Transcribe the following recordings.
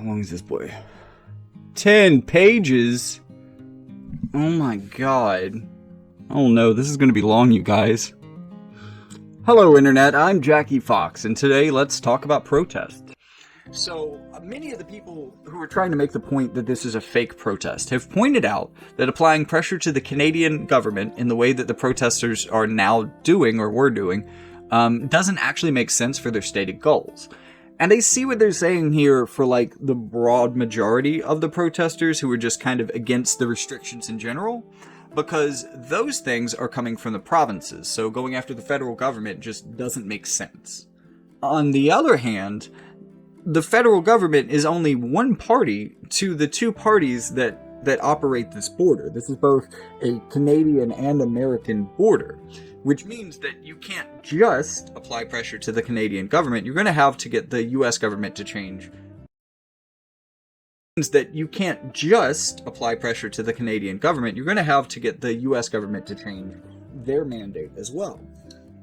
long is this boy? 10 pages? Oh my god. Oh no, this is going to be long, you guys. Hello, Internet. I'm Jackie Fox, and today let's talk about protest. So, many of the people who are trying to make the point that this is a fake protest have pointed out that applying pressure to the Canadian government in the way that the protesters are now doing, or were doing, doesn't actually make sense for their stated goals. And I see what they're saying here for, like, the broad majority of the protesters who are just kind of against the restrictions in general, because those things are coming from the provinces, so going after the federal government just doesn't make sense. On the other hand, the federal government is only one party to the two parties that operate this border. This is both a Canadian and American border, which means that you can't just apply pressure to the Canadian government. You're going to have to get the U.S. government to change. Means that you can't just apply pressure to the Canadian government. You're going to have to get the U.S. government to change their mandate as well.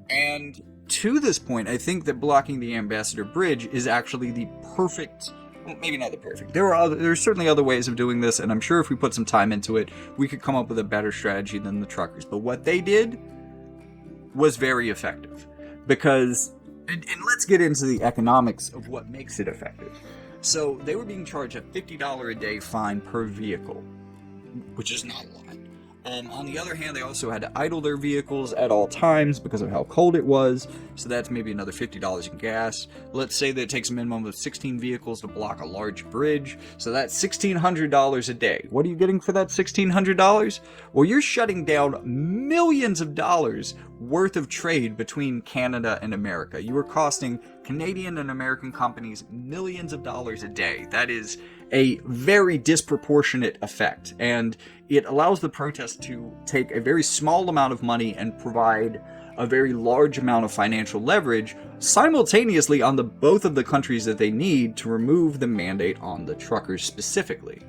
And to this point, I think that blocking the Ambassador Bridge is actually the perfect, well, maybe not the perfect. There are certainly other ways of doing this, and I'm sure if we put some time into it, we could come up with a better strategy than the truckers. But what they did was very effective. Because, and let's get into the economics of what makes it effective. So they were being charged a $50 a day fine per vehicle, which is not a lot. On the other hand, they also had to idle their vehicles at all times because of how cold it was, so that's maybe another $50 in gas. Let's say that it takes a minimum of 16 vehicles to block a large bridge, so that's $1,600 a day. What are you getting for that $1,600? Well, you're shutting down millions of dollars worth of trade between Canada and America. You are costing Canadian and American companies millions of dollars a day. That is a very disproportionate effect, and it allows the protest to take a very small amount of money and provide a very large amount of financial leverage simultaneously on both of the countries that they need to remove the mandate on the truckers specifically.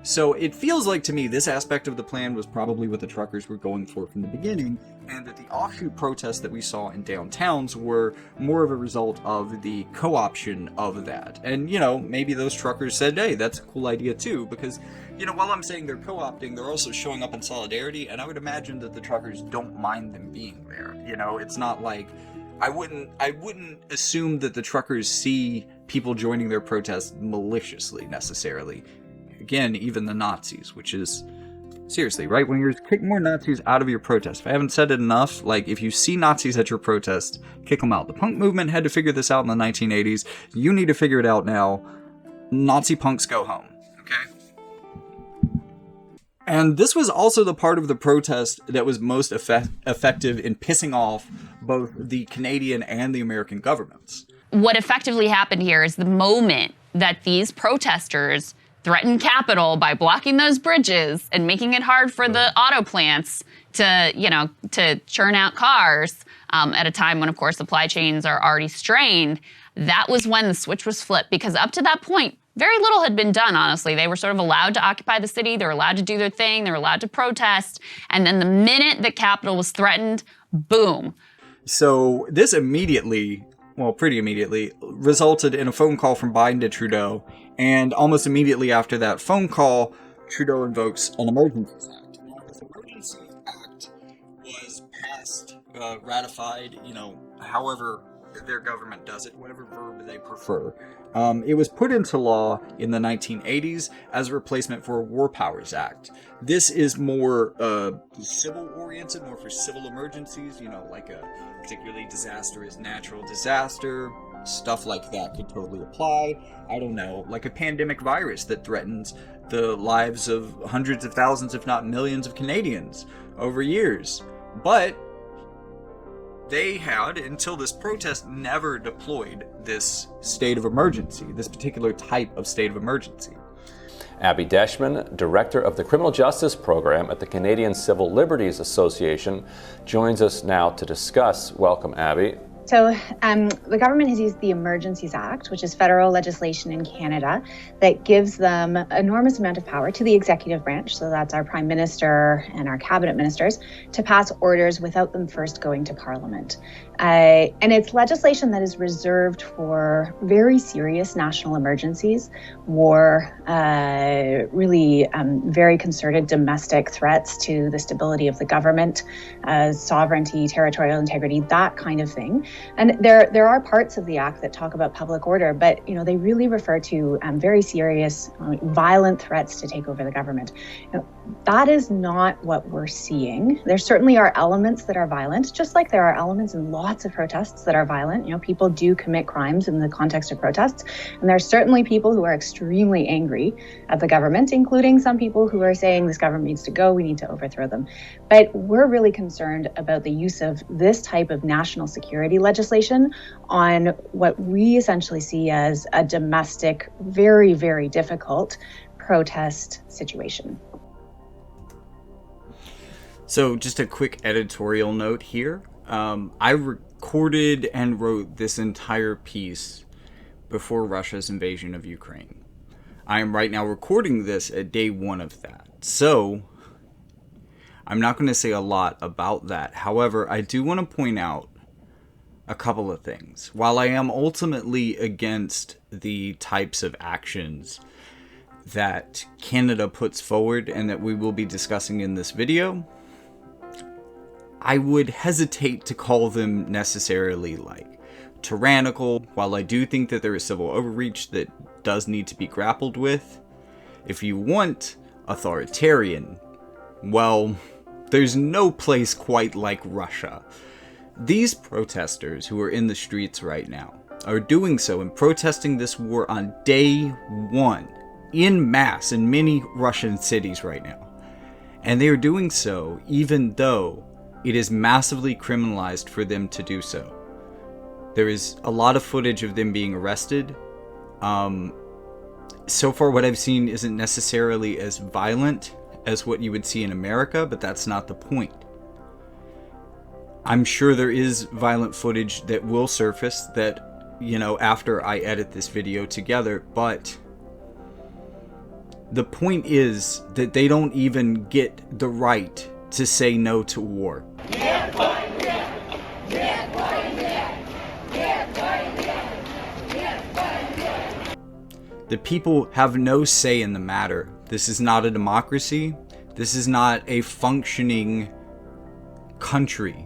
So it feels like to me this aspect of the plan was probably what the truckers were going for from the beginning, and that the offshoot protests that we saw in downtowns were more of a result of the co-option of that. And, you know, maybe those truckers said, hey, that's a cool idea too, because, you know, while I'm saying they're co-opting, they're also showing up in solidarity, and I would imagine that the truckers don't mind them being there. You know, it's not like, I wouldn't assume that the truckers see people joining their protests maliciously necessarily. Again, even the Nazis, which is, seriously, right? When you're kicking more Nazis out of your protest, if I haven't said it enough, like, if you see Nazis at your protest, kick them out. The punk movement had to figure this out in the 1980s. You need to figure it out now. Nazi punks go home, okay? And this was also the part of the protest that was most effective in pissing off both the Canadian and the American governments. What effectively happened here is the moment that these protesters threatened capital by blocking those bridges and making it hard for the auto plants to, you know, to churn out cars at a time when, of course, supply chains are already strained. That was when the switch was flipped, because up to that point, very little had been done, honestly. They were sort of allowed to occupy the city. They were allowed to do their thing. They were allowed to protest. And then the minute that capital was threatened, boom. So this immediately, well, pretty immediately, resulted in a phone call from Biden to Trudeau. And almost immediately after that phone call, Trudeau invokes an Emergencies Act. Now, this Emergencies Act was passed, ratified, you know, however their government does it, whatever verb they prefer. It was put into law in the 1980s as a replacement for a War Powers Act. This is more civil-oriented, more for civil emergencies, you know, like a particularly disastrous natural disaster. Stuff like that could totally apply. I don't know, like a pandemic virus that threatens the lives of hundreds of thousands, if not millions of Canadians over years. But they had, until this protest, never deployed this state of emergency, this particular type of state of emergency. Abby Deshman, Director of the Criminal Justice Program at the Canadian Civil Liberties Association, joins us now to discuss. Welcome, Abby. So the government has used the Emergencies Act, which is federal legislation in Canada that gives them an enormous amount of power to the executive branch, so that's our Prime Minister and our cabinet ministers, to pass orders without them first going to Parliament. And it's legislation that is reserved for very serious national emergencies, war, really very concerted domestic threats to the stability of the government, sovereignty, territorial integrity, that kind of thing. And there are parts of the Act that talk about public order, but they really refer to very serious, violent threats to take over the government. That is not what we're seeing. There certainly are elements that are violent, just like there are elements in lots of protests that are violent. People do commit crimes in the context of protests, and there are certainly people who are extremely angry at the government, including some people who are saying this government needs to go, we need to overthrow them. But we're really concerned about the use of this type of national security legislation on what we essentially see as a domestic, very, very difficult protest situation. So just a quick editorial note here. I recorded and wrote this entire piece before Russia's invasion of Ukraine. I am right now recording this at day one of that. So I'm not going to say a lot about that. However, I do want to point out a couple of things. While I am ultimately against the types of actions that Canada puts forward and that we will be discussing in this video, I would hesitate to call them necessarily tyrannical. While I do think that there is civil overreach that does need to be grappled with, if you want authoritarian, well, there's no place quite like Russia. These protesters who are in the streets right now are doing so and protesting this war on day one en masse in many Russian cities right now. And they are doing so even though it is massively criminalized for them to do so. There is a lot of footage of them being arrested. So far what I've seen isn't necessarily as violent as what you would see in America, but that's not the point. I'm sure there is violent footage that will surface that, after I edit this video together, but the point is that they don't even get the right to say no to war. The people have no say in the matter. This is not a democracy. This is not a functioning country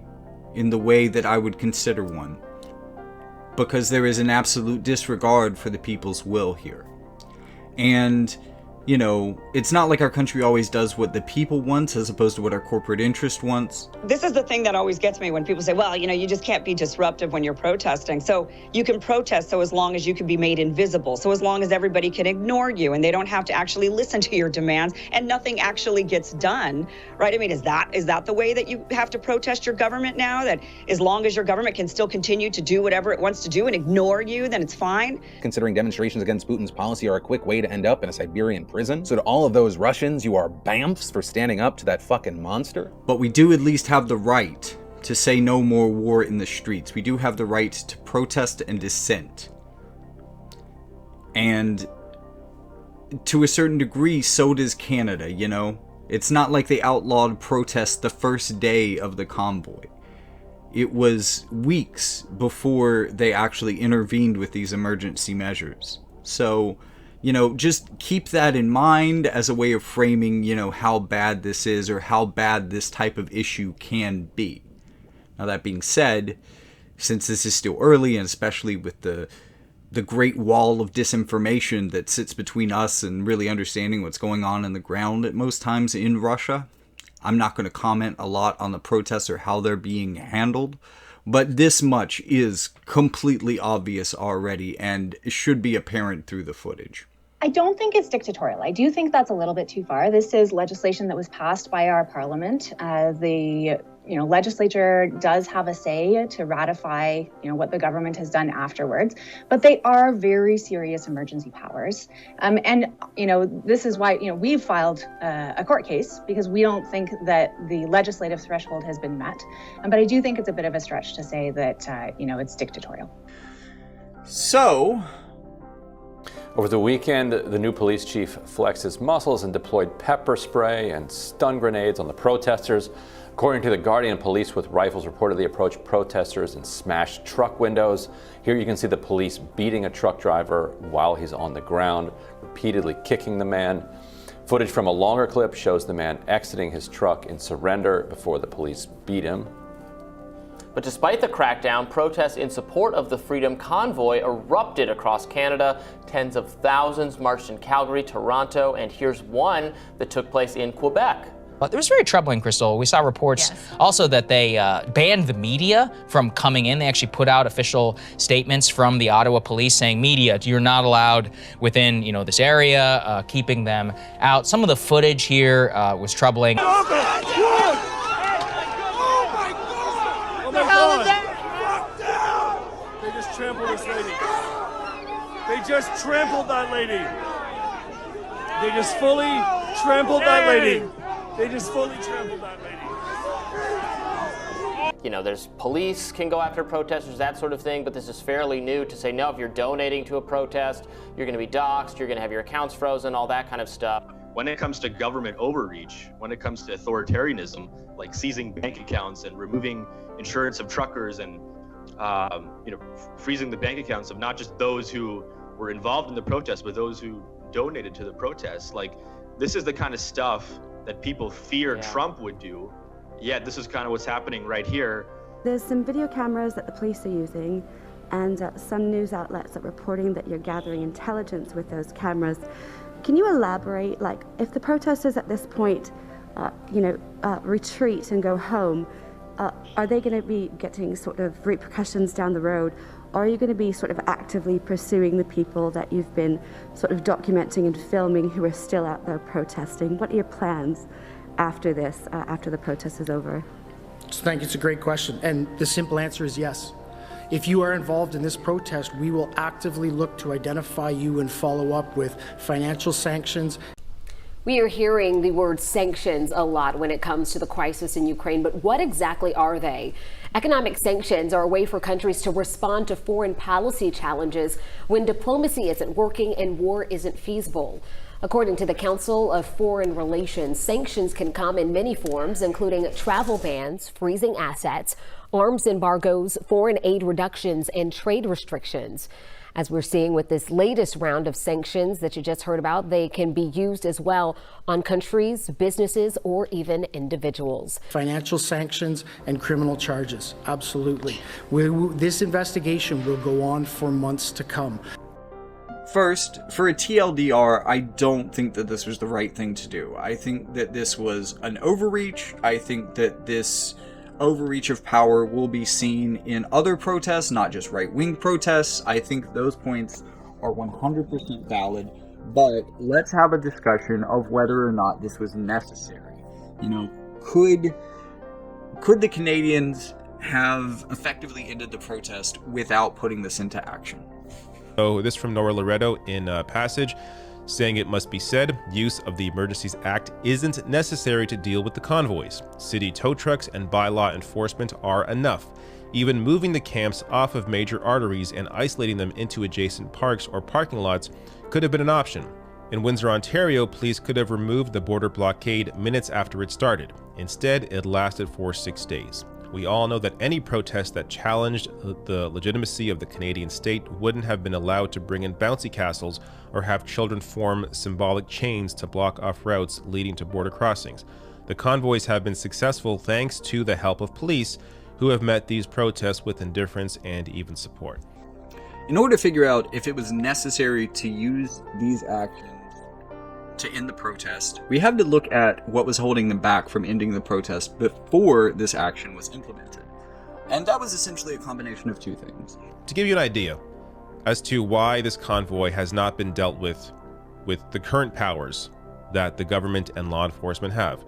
in the way that I would consider one, because there is an absolute disregard for the people's will here. And it's not like our country always does what the people want as opposed to what our corporate interest wants. This is the thing that always gets me when people say, well, you just can't be disruptive when you're protesting. So you can protest so as long as you can be made invisible, so as long as everybody can ignore you and they don't have to actually listen to your demands and nothing actually gets done, right? I mean, is that the way that you have to protest your government now? That as long as your government can still continue to do whatever it wants to do and ignore you, then it's fine? Considering demonstrations against Putin's policy are a quick way to end up in a Siberian prison. So to all of those Russians, you are BAMFs for standing up to that fucking monster. But we do at least have the right to say no more war in the streets. We do have the right to protest and dissent. And to a certain degree, so does Canada, It's not like they outlawed protest the first day of the convoy. It was weeks before they actually intervened with these emergency measures. So, just keep that in mind as a way of framing, how bad this is or how bad this type of issue can be. Now, that being said, since this is still early, and especially with the great wall of disinformation that sits between us and really understanding what's going on in the ground at most times in Russia, I'm not going to comment a lot on the protests or how they're being handled. But this much is completely obvious already and should be apparent through the footage. I don't think it's dictatorial. I do think that's a little bit too far. This is legislation that was passed by our parliament. The legislature does have a say to ratify, what the government has done afterwards, but they are very serious emergency powers. This is why, we've filed a court case, because we don't think that the legislative threshold has been met. But I do think it's a bit of a stretch to say that, it's dictatorial. So, over the weekend, the new police chief flexed his muscles and deployed pepper spray and stun grenades on the protesters. According to the Guardian, police with rifles reportedly approached protesters and smashed truck windows. Here you can see the police beating a truck driver while he's on the ground, repeatedly kicking the man. Footage from a longer clip shows the man exiting his truck in surrender before the police beat him. But despite the crackdown, protests in support of the Freedom Convoy erupted across Canada. Tens of thousands marched in Calgary, Toronto, and here's one that took place in Quebec. It was very troubling, Crystal. We saw reports also that they banned the media from coming in. They actually put out official statements from the Ottawa police saying, media, you're not allowed within, this area, keeping them out. Some of the footage here was troubling. They just trampled this lady. They just trampled that lady. They just fully trampled that lady. They just fully trampled that lady. There's police can go after protesters, that sort of thing, but this is fairly new to say, no, if you're donating to a protest, you're going to be doxxed, you're going to have your accounts frozen, all that kind of stuff. When it comes to government overreach, when it comes to authoritarianism, like seizing bank accounts and removing insurance of truckers and freezing the bank accounts of not just those who were involved in the protest, but those who donated to the protests. Like, this is the kind of stuff that people fear Trump would do. Yet this is kind of what's happening right here. There's some video cameras that the police are using, and some news outlets are reporting that you're gathering intelligence with those cameras. Can you elaborate, if the protesters at this point, retreat and go home, are they going to be getting sort of repercussions down the road? Or are you going to be sort of actively pursuing the people that you've been sort of documenting and filming who are still out there protesting? What are your plans after this, after the protest is over? Thank you. It's a great question. And the simple answer is yes. If you are involved in this protest, we will actively look to identify you and follow up with financial sanctions. We are hearing the word sanctions a lot when it comes to the crisis in Ukraine, but what exactly are they? Economic sanctions are a way for countries to respond to foreign policy challenges when diplomacy isn't working and war isn't feasible. According to the Council of Foreign Relations, sanctions can come in many forms, including travel bans, freezing assets, arms embargoes, foreign aid reductions, and trade restrictions. As we're seeing with this latest round of sanctions that you just heard about, they can be used as well on countries, businesses, or even individuals. Financial sanctions and criminal charges, absolutely. This investigation will go on for months to come. First, for a TLDR, I don't think that this was the right thing to do. I think that this was an overreach. I think that this overreach of power will be seen in other protests, not just right-wing protests. I think those points are 100% valid, but let's have a discussion of whether or not this was necessary. Could the Canadians have effectively ended the protest without putting this into action? So this from Nora Loretto in Passage, saying it must be said, use of the Emergencies Act isn't necessary to deal with the convoys. City tow trucks and bylaw enforcement are enough. Even moving the camps off of major arteries and isolating them into adjacent parks or parking lots could have been an option. In Windsor, Ontario, police could have removed the border blockade minutes after it started. Instead, it lasted for 6 days. We all know that any protest that challenged the legitimacy of the Canadian state wouldn't have been allowed to bring in bouncy castles or have children form symbolic chains to block off routes leading to border crossings. The convoys have been successful thanks to the help of police, who have met these protests with indifference and even support. In order to figure out if it was necessary to use these actions to end the protest, we have to look at what was holding them back from ending the protest before this action was implemented. And that was essentially a combination of two things. To give you an idea as to why this convoy has not been dealt with the current powers that the government and law enforcement have,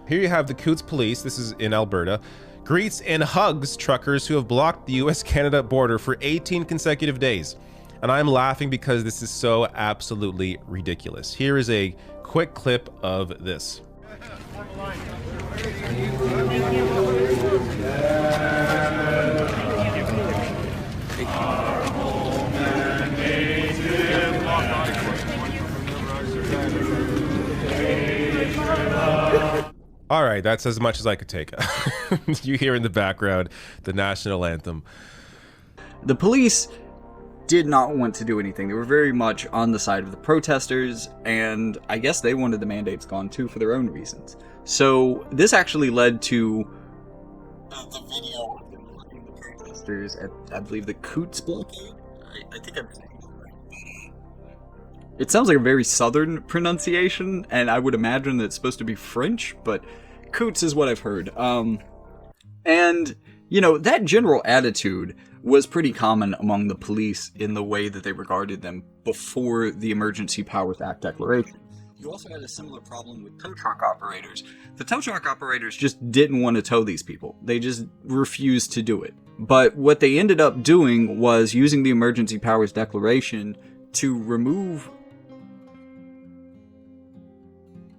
Here you have the Coutts Police, this is in Alberta, greets and hugs truckers who have blocked the US-Canada border for 18 consecutive days. And I'm laughing because this is so absolutely ridiculous. Here is a quick clip of this. All right, that's as much as I could take. You hear in the background the national anthem. The police did not want to do anything. They were very much on the side of the protesters, and I guess they wanted the mandates gone too for their own reasons. So this actually led to the video of them blocking the protesters at, I believe, the Coutts blockade. I think I'm saying that right. It sounds like a very southern pronunciation, and I would imagine that it's supposed to be French, but Coutts is what I've heard. And, you know, that general attitude was pretty common among the police in the way that they regarded them before the Emergency Powers Act declaration. You also had a similar problem with tow truck operators. The tow truck operators just didn't want to tow these people. They just refused to do it. But what they ended up doing was using the Emergency Powers Declaration to remove...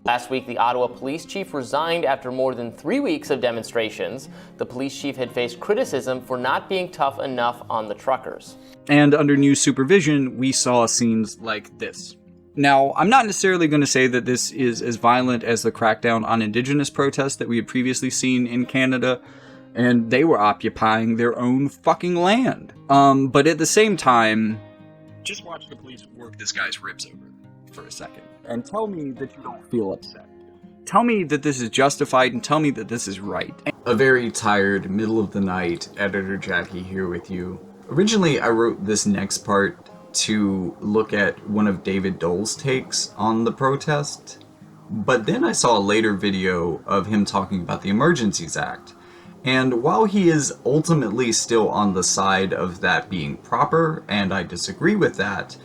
Last week, the Ottawa police chief resigned after more than 3 weeks of demonstrations. The police chief had faced criticism for not being tough enough on the truckers. And under new supervision, we saw scenes like this. Now, I'm not necessarily going to say that this is as violent as the crackdown on Indigenous protests that we had previously seen in Canada, and they were occupying their own fucking land. But at the same time, just watch the police work this guy's ribs over for a second. And tell me that you don't feel upset. Tell me that this is justified and tell me that this is right. A very tired, middle of the night editor Jackie here with you. Originally, I wrote this next part to look at one of David Dole's takes on the protest. But then I saw a later video of him talking about the Emergencies Act. And while he is ultimately still on the side of that being proper, and I disagree with that,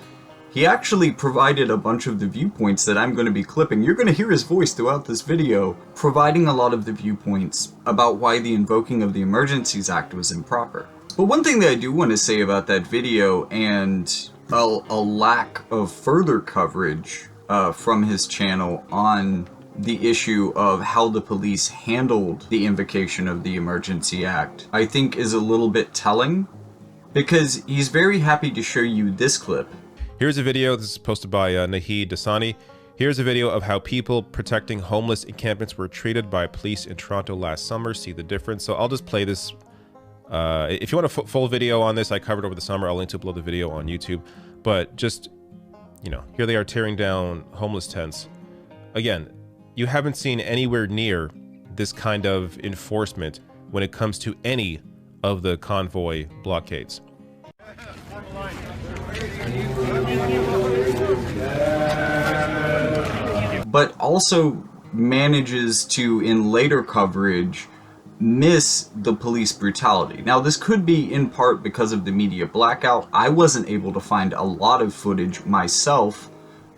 he actually provided a bunch of the viewpoints that I'm going to be clipping. You're going to hear his voice throughout this video, providing a lot of the viewpoints about why the invoking of the Emergencies Act was improper. But one thing that I do want to say about that video, and a lack of further coverage from his channel on the issue of how the police handled the invocation of the Emergency Act, I think is a little bit telling, because he's very happy to show you this clip. Here's a video, this is posted by Nahid Dasani. Here's a video of how people protecting homeless encampments were treated by police in Toronto last summer. See the difference. So I'll just play this. If you want a full video on this, I covered over the summer. I'll link to below the video on YouTube. But just, you know, here they are tearing down homeless tents. Again, you haven't seen anywhere near this kind of enforcement when it comes to any of the convoy blockades. But also manages to, in later coverage, miss the police brutality. Now, this could be in part because of the media blackout. I wasn't able to find a lot of footage myself,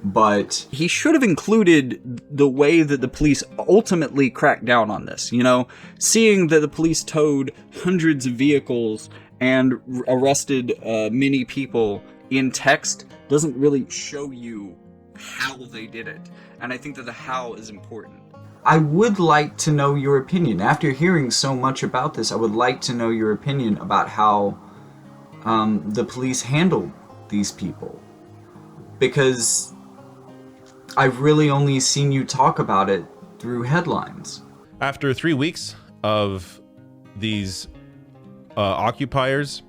but he should have included the way that the police ultimately cracked down on this. You know, seeing that the police towed hundreds of vehicles and arrested many people in text doesn't really show you how they did it. And I think that the how is important. I would like to know your opinion. After hearing so much about this, I would like to know your opinion about how the police handled these people. Because I've really only seen you talk about it through headlines. After 3 weeks of these occupiers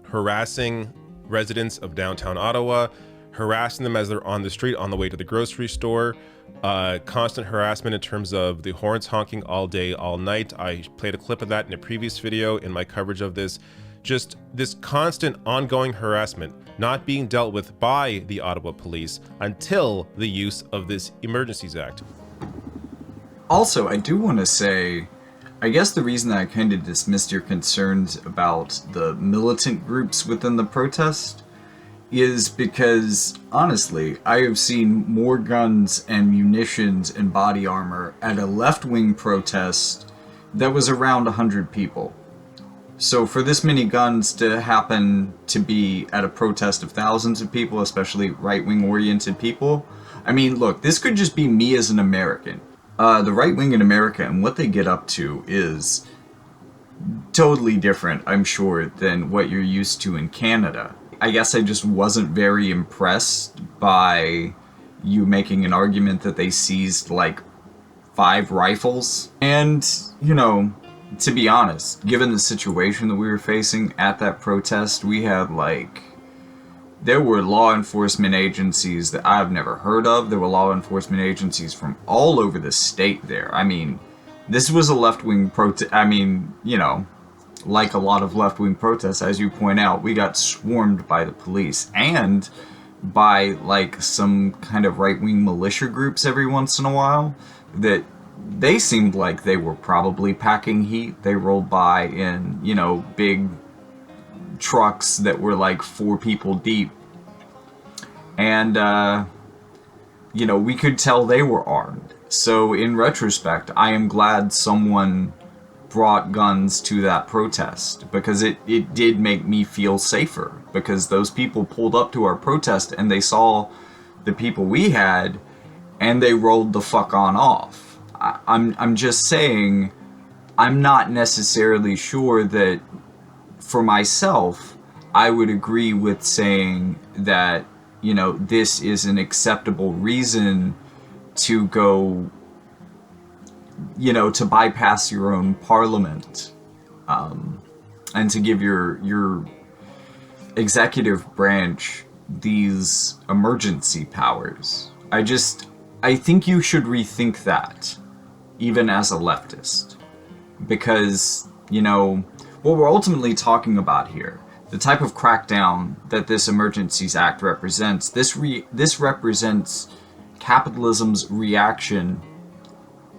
harassing residents of downtown Ottawa, harassing them as they're on the street on the way to the grocery store, constant harassment in terms of the horns honking all day, all night. I played a clip of that in a previous video in my coverage of this. Just this constant ongoing harassment not being dealt with by the Ottawa police until the use of this Emergencies Act. Also, I do want to say, I guess the reason that I kind of dismissed your concerns about the militant groups within the protest is because, honestly, I have seen more guns and munitions and body armor at a left-wing protest that was around 100 people. So for this many guns to happen to be at a protest of thousands of people, especially right-wing oriented people, I mean, look, this could just be me as an American. The right wing in America and what they get up to is totally different, I'm sure, than what you're used to in Canada. I guess I just wasn't very impressed by you making an argument that they seized like 5 rifles. And, you know, to be honest, given the situation that we were facing at that protest, we had there were law enforcement agencies that I've never heard of. There were law enforcement agencies from all over the state there. I mean, this was a left-wing protest. I mean, you know, like a lot of left-wing protests, as you point out, we got swarmed by the police and by some kind of right-wing militia groups every once in a while that they seemed like they were probably packing heat. They rolled by in, you know, big trucks that were 4 people deep. And, you know, we could tell they were armed. So in retrospect, I am glad someone brought guns to that protest, because it did make me feel safer, because those people pulled up to our protest and they saw the people we had and they rolled the fuck on off. I'm just saying, I'm not necessarily sure that for myself I would agree with saying that, you know, this is an acceptable reason to go, you know, to bypass your own parliament, and to give your executive branch these emergency powers. I think you should rethink that, even as a leftist. Because, you know, what we're ultimately talking about here, the type of crackdown that this Emergencies Act represents, this represents capitalism's reaction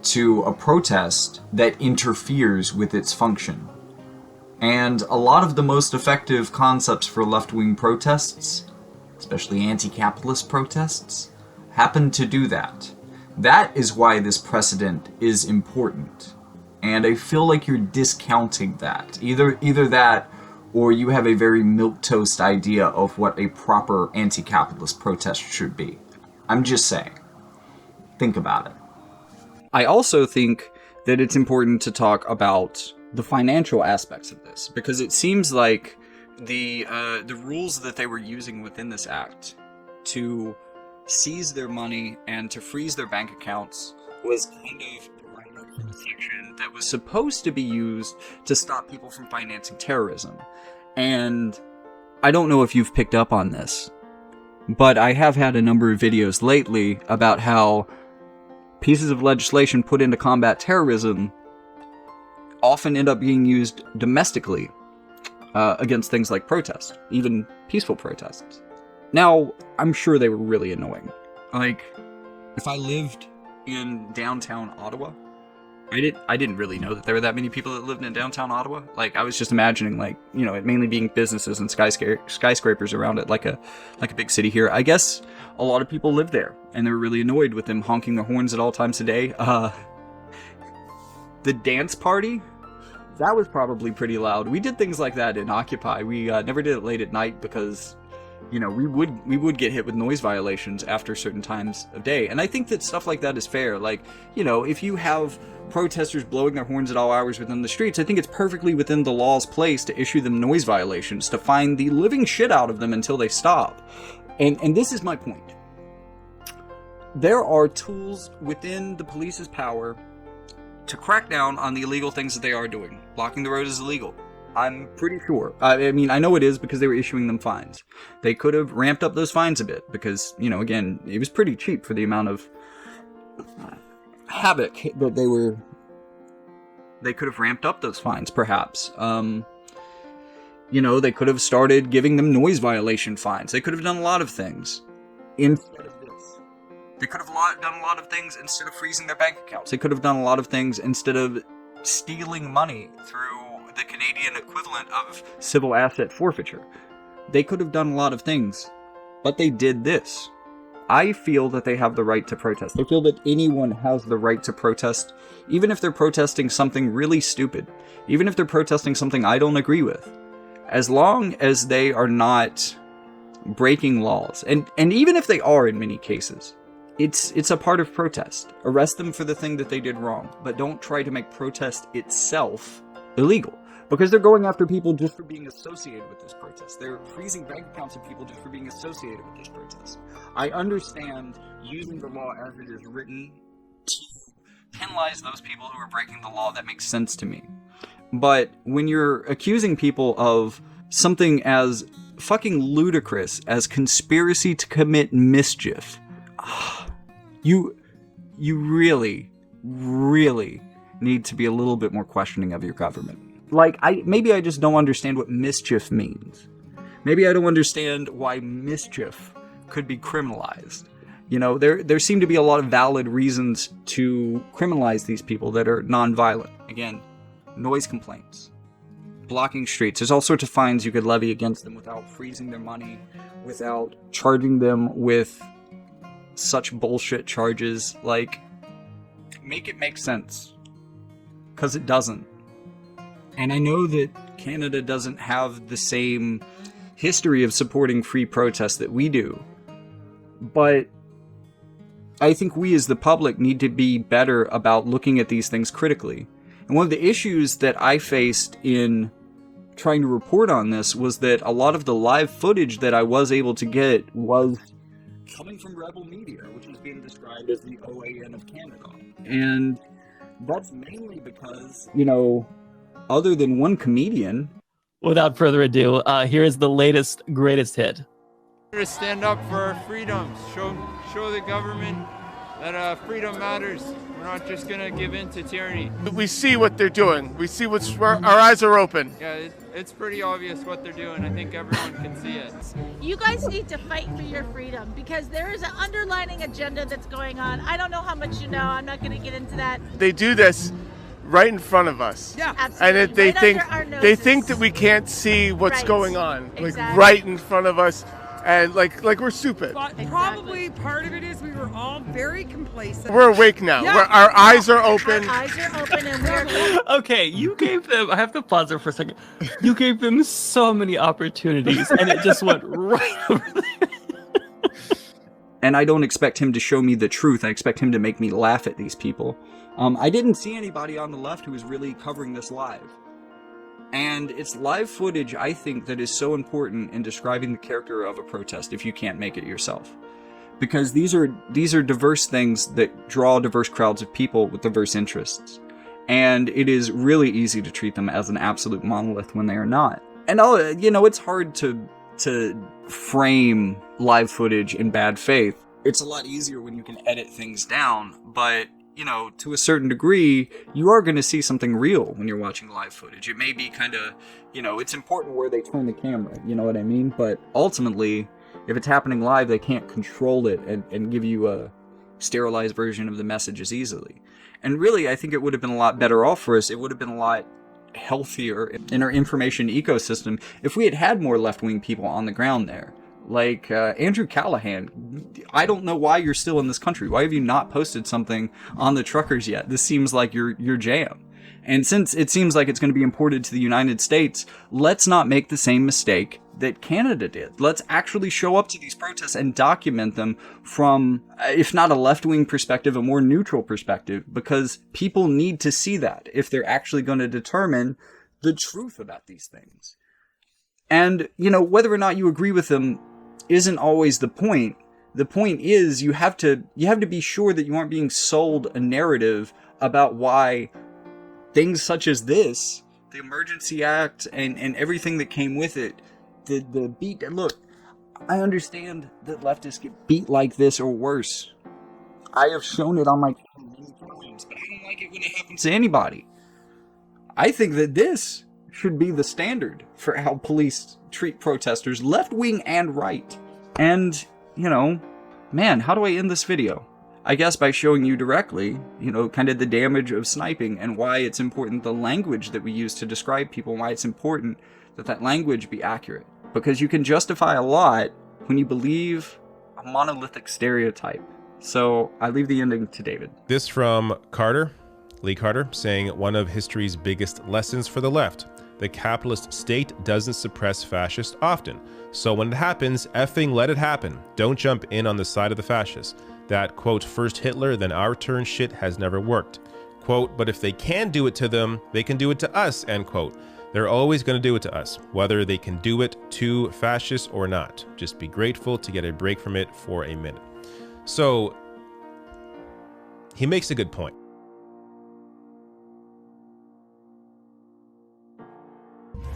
to a protest that interferes with its function. And a lot of the most effective concepts for left-wing protests, especially anti-capitalist protests, happen to do that. That is why this precedent is important. And I feel like you're discounting that. Either that, or you have a very milquetoast idea of what a proper anti-capitalist protest should be. I'm just saying. Think about it. I also think that it's important to talk about the financial aspects of this, because it seems like the rules that they were using within this act to seize their money and to freeze their bank accounts was kind of a section that was supposed to be used to stop people from financing terrorism. And I don't know if you've picked up on this, but I have had a number of videos lately about how pieces of legislation put into combat terrorism often end up being used domestically against things like protests, even peaceful protests. Now, I'm sure they were really annoying. If I lived in downtown Ottawa, I didn't really know that there were that many people that lived in downtown Ottawa. I was just imagining, you know, it mainly being businesses and skyscrapers around it, like a big city here. I guess a lot of people live there, and they were really annoyed with them honking their horns at all times a day. The dance party, that was probably pretty loud. We did things like that in Occupy. We never did it late at night because, you know, we would get hit with noise violations after certain times of day. And I think that stuff like that is fair. You know, if you have protesters blowing their horns at all hours within the streets, I think it's perfectly within the law's place to issue them noise violations, to fine the living shit out of them until they stop. And this is my point. There are tools within the police's power to crack down on the illegal things that they are doing. Blocking the road is illegal. I'm pretty sure. I mean, I know it is because they were issuing them fines. They could have ramped up those fines a bit because, you know, again, it was pretty cheap for the amount of havoc that they could have ramped up those fines, perhaps. You know, they could have started giving them noise violation fines. They could have done a lot of things instead of this. They could have done a lot of things instead of freezing their bank accounts. They could have done a lot of things instead of stealing money through the Canadian equivalent of civil asset forfeiture. They could have done a lot of things but they did this. I feel that they have the right to protest. I feel that anyone has the right to protest, even if they're protesting something really stupid, even if they're protesting something I don't agree with, as long as they are not breaking laws. And even if they are in many cases, it's a part of protest. Arrest them for the thing that they did wrong, but don't try to make protest itself illegal. Because they're going after people just for being associated with this protest. They're freezing bank accounts of people just for being associated with this protest. I understand using the law as it is written to penalize those people who are breaking the law. That makes sense to me. But when you're accusing people of something as fucking ludicrous as conspiracy to commit mischief, you really, really need to be a little bit more questioning of your government. Like, maybe I just don't understand what mischief means. Maybe I don't understand why mischief could be criminalized. You know, there seem to be a lot of valid reasons to criminalize these people that are nonviolent. Again, noise complaints, blocking streets. There's all sorts of fines you could levy against them without freezing their money, without charging them with such bullshit charges. Like, make it make sense. Because it doesn't. And I know that Canada doesn't have the same history of supporting free protests that we do. But I think we as the public need to be better about looking at these things critically. And one of the issues that I faced in trying to report on this was that a lot of the live footage that I was able to get was coming from rebel media, which is being described as the OAN of Canada. And that's mainly because, you know, other than one comedian. Without further ado, here is the latest, greatest hit. To stand up for our freedoms, show the government that freedom matters. We're not just gonna give in to tyranny. We see what they're doing. We see our eyes are open. Yeah, it's pretty obvious what they're doing. I think everyone can see it. You guys need to fight for your freedom because there is an underlining agenda that's going on. I don't know how much you know. I'm not going to get into that. They do this right in front of us. Yeah, absolutely. And they Right they think that we can't see what's Right. going on, like Exactly. right in front of us, and like we're stupid. But probably part of it is we were all very complacent. We're awake now. Yeah. Our eyes are open. Our eyes are open and we're Okay, you gave them, I have to pause there for a second. You gave them so many opportunities and it just went right over there. And I don't expect him to show me the truth. I expect him to make me laugh at these people. I didn't see anybody on the left who was really covering this live. And it's live footage, I think, that is so important in describing the character of a protest if you can't make it yourself. Because these are diverse things that draw diverse crowds of people with diverse interests. And it is really easy to treat them as an absolute monolith when they are not. And it's hard to frame live footage in bad faith. It's a lot easier when you can edit things down, but to a certain degree, you are going to see something real when you're watching live footage. It may be kind of, it's important where they turn the camera, you know what I mean? But ultimately, if it's happening live, they can't control it and give you a sterilized version of the messages easily. And really, I think it would have been a lot better off for us. It would have been a lot healthier in our information ecosystem if we had had more left-wing people on the ground there. Like Andrew Callahan, I don't know why you're still in this country. Why have you not posted something on the truckers yet? This seems like your jam. And since it seems like it's going to be imported to the United States, let's not make the same mistake that Canada did. Let's actually show up to these protests and document them from, if not a left-wing perspective, a more neutral perspective, because people need to see that if they're actually going to determine the truth about these things. And, whether or not you agree with them isn't always the point. The point is you have to be sure that you aren't being sold a narrative about why things such as this, the Emergency Act and everything that came with it, the beat. Look, I understand that leftists get beat like this or worse. I have shown it on my many times, but I don't like it when it happens to anybody. I think that this should be the standard for how police treat protesters, left wing and right. And, man, how do I end this video? I guess by showing you directly, kind of the damage of sniping and why it's important the language that we use to describe people, why it's important that language be accurate. Because you can justify a lot when you believe a monolithic stereotype. So I leave the ending to David. This from Carter, Lee Carter, saying one of history's biggest lessons for the left. The capitalist state doesn't suppress fascists often. So when it happens, effing let it happen. Don't jump in on the side of the fascists. That, quote, first Hitler, then our turn shit has never worked. Quote, but if they can do it to them, they can do it to us, end quote. They're always going to do it to us, whether they can do it to fascists or not. Just be grateful to get a break from it for a minute. So he makes a good point.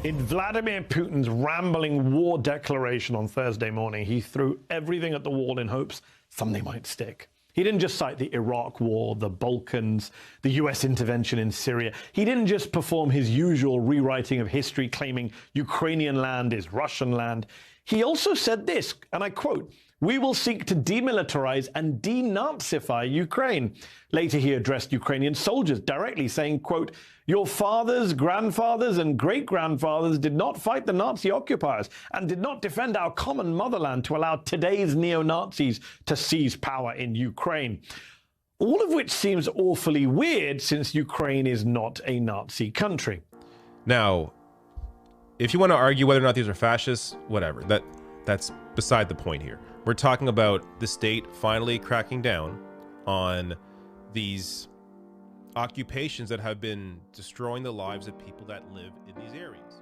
In Vladimir Putin's rambling war declaration on Thursday morning, he threw everything at the wall in hopes something might stick. He didn't just cite the Iraq war, the Balkans, the US intervention in Syria. He didn't just perform his usual rewriting of history claiming Ukrainian land is Russian land. He also said this, and I quote, "We will seek to demilitarize and denazify Ukraine." Later, he addressed Ukrainian soldiers directly, saying, quote, "Your fathers, grandfathers, and great-grandfathers did not fight the Nazi occupiers and did not defend our common motherland to allow today's neo-Nazis to seize power in Ukraine." All of which seems awfully weird since Ukraine is not a Nazi country. Now, if you want to argue whether or not these are fascists, whatever, that's beside the point here. We're talking about the state finally cracking down on these occupations that have been destroying the lives of people that live in these areas.